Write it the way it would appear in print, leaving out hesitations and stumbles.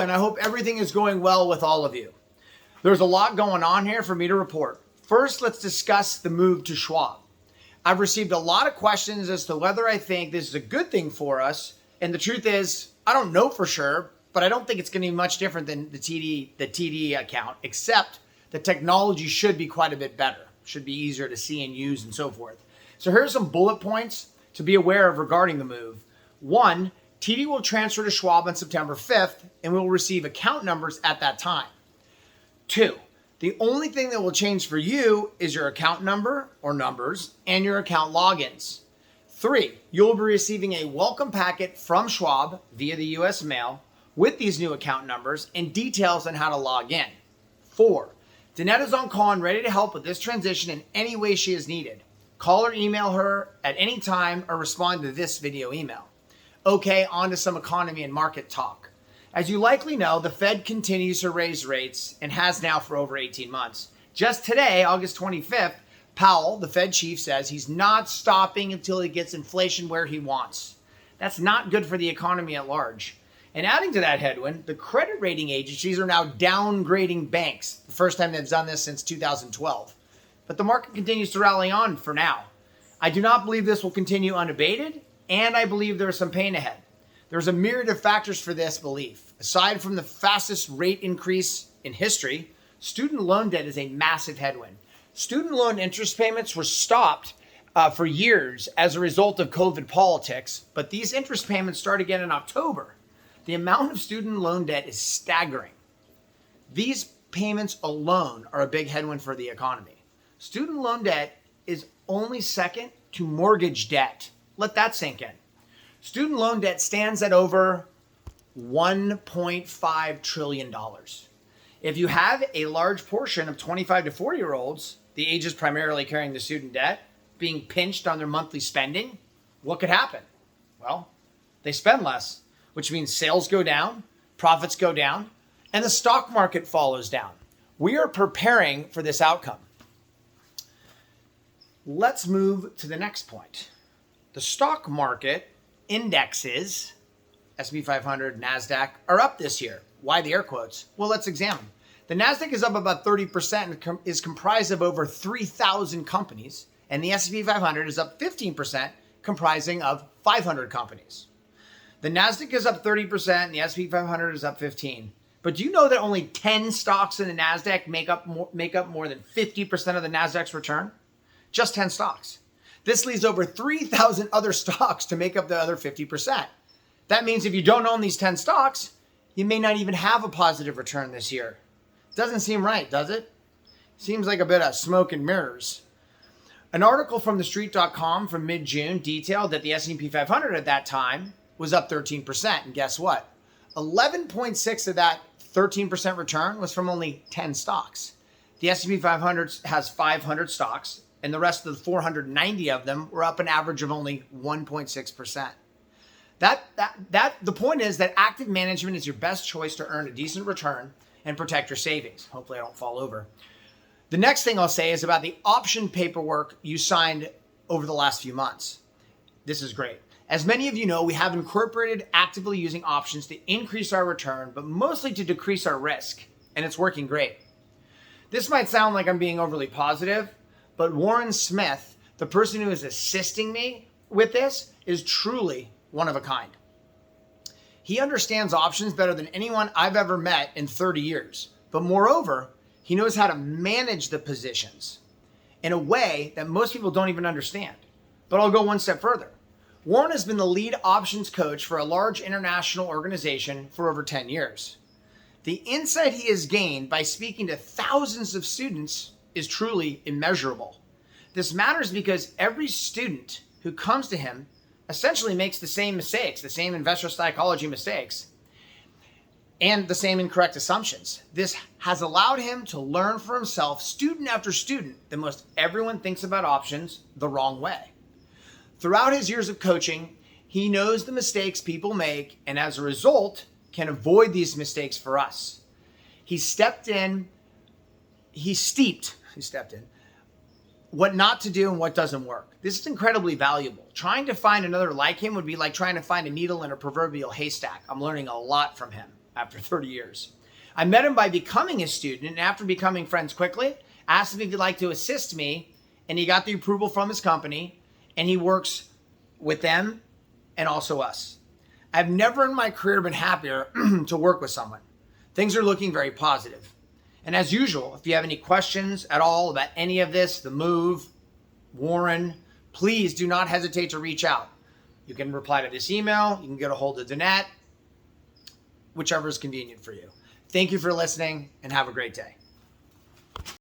and I hope everything is going well with all of you. There's a lot going on here for me to report. First, let's discuss the move to Schwab. I've received a lot of questions as to whether I think this is a good thing for us, and the truth is, I don't know for sure, but I don't think it's going to be much different than the TD account, except the technology should be quite a bit better, should be easier to see and use and so forth. So here's some bullet points to be aware of regarding the move. 1, TD will transfer to Schwab on September 5th and will receive account numbers at that time. 2, the only thing that will change for you is your account number or numbers and your account logins. 3, you'll be receiving a welcome packet from Schwab via the US mail with these new account numbers and details on how to log in. 4, Danette is on call and ready to help with this transition in any way she is needed. Call or email her at any time or respond to this video email. Okay, on to some economy and market talk. As you likely know, the Fed continues to raise rates and has now for over 18 months. Just today, August 25th, Powell, the Fed chief, says he's not stopping until he gets inflation where he wants. That's not good for the economy at large. And adding to that headwind, the credit rating agencies are now downgrading banks, the first time they've done this since 2012. But the market continues to rally on for now. I do not believe this will continue unabated, and I believe there is some pain ahead. There's a myriad of factors for this belief. Aside from the fastest rate increase in history, student loan debt is a massive headwind. Student loan interest payments were stopped for years as a result of COVID politics, but these interest payments start again in October. The amount of student loan debt is staggering. These payments alone are a big headwind for the economy. Student loan debt is only second to mortgage debt. Let that sink in. Student loan debt stands at over $1.5 trillion. If you have a large portion of 25 to 40-year-olds, the ages primarily carrying the student debt, being pinched on their monthly spending, what could happen? Well, they spend less, which means sales go down, profits go down, and the stock market follows down. We are preparing for this outcome. Let's move to the next point. The stock market indexes, S&P 500, NASDAQ, are up this year. Why the air quotes? Well, let's examine. The NASDAQ is up about 30% and is comprised of over 3,000 companies, and the S&P 500 is up 15%, comprising of 500 companies. The NASDAQ is up 30% and the S&P 500 is up 15%. But do you know that only 10 stocks in the NASDAQ make up more than 50% of the NASDAQ's return? Just 10 stocks. This leaves over 3,000 other stocks to make up the other 50%. That means if you don't own these 10 stocks, you may not even have a positive return this year. Doesn't seem right, does it? Seems like a bit of smoke and mirrors. An article from TheStreet.com from mid-June detailed that the S&P 500 at that time was up 13%. And guess what? 11.6 of that 13% return was from only 10 stocks. The S&P 500 has 500 stocks, and the rest of the 490 of them were up an average of only 1.6%. The point is that active management is your best choice to earn a decent return and protect your savings. Hopefully I don't fall over. The next thing I'll say is about the option paperwork you signed over the last few months. This is great. As many of you know, we have incorporated actively using options to increase our return, but mostly to decrease our risk, and it's working great. This might sound like I'm being overly positive, but Warren Smith, the person who is assisting me with this, is truly one of a kind. He understands options better than anyone I've ever met in 30 years. But moreover, he knows how to manage the positions in a way that most people don't even understand. But I'll go one step further. Warren has been the lead options coach for a large international organization for over 10 years. The insight he has gained by speaking to thousands of students is truly immeasurable. This matters because every student who comes to him essentially makes the same mistakes, the same investor psychology mistakes, and the same incorrect assumptions. This has allowed him to learn for himself, student after student, that most everyone thinks about options the wrong way. Throughout his years of coaching, he knows the mistakes people make, and as a result, can avoid these mistakes for us. He stepped in what not to do and what doesn't work. This is incredibly valuable. Trying to find another like him would be like trying to find a needle in a proverbial haystack. I'm learning a lot from him. after 30 years. I met him by becoming a student, and after becoming friends quickly, asked him if he'd like to assist me, and he got the approval from his company, and he works with them and also us. I've never in my career been happier to work with someone. Things are looking very positive. And as usual, if you have any questions at all about any of this, the move, Warren, please do not hesitate to reach out. You can reply to this email. You can get a hold of Danette, whichever is convenient for you. Thank you for listening and have a great day.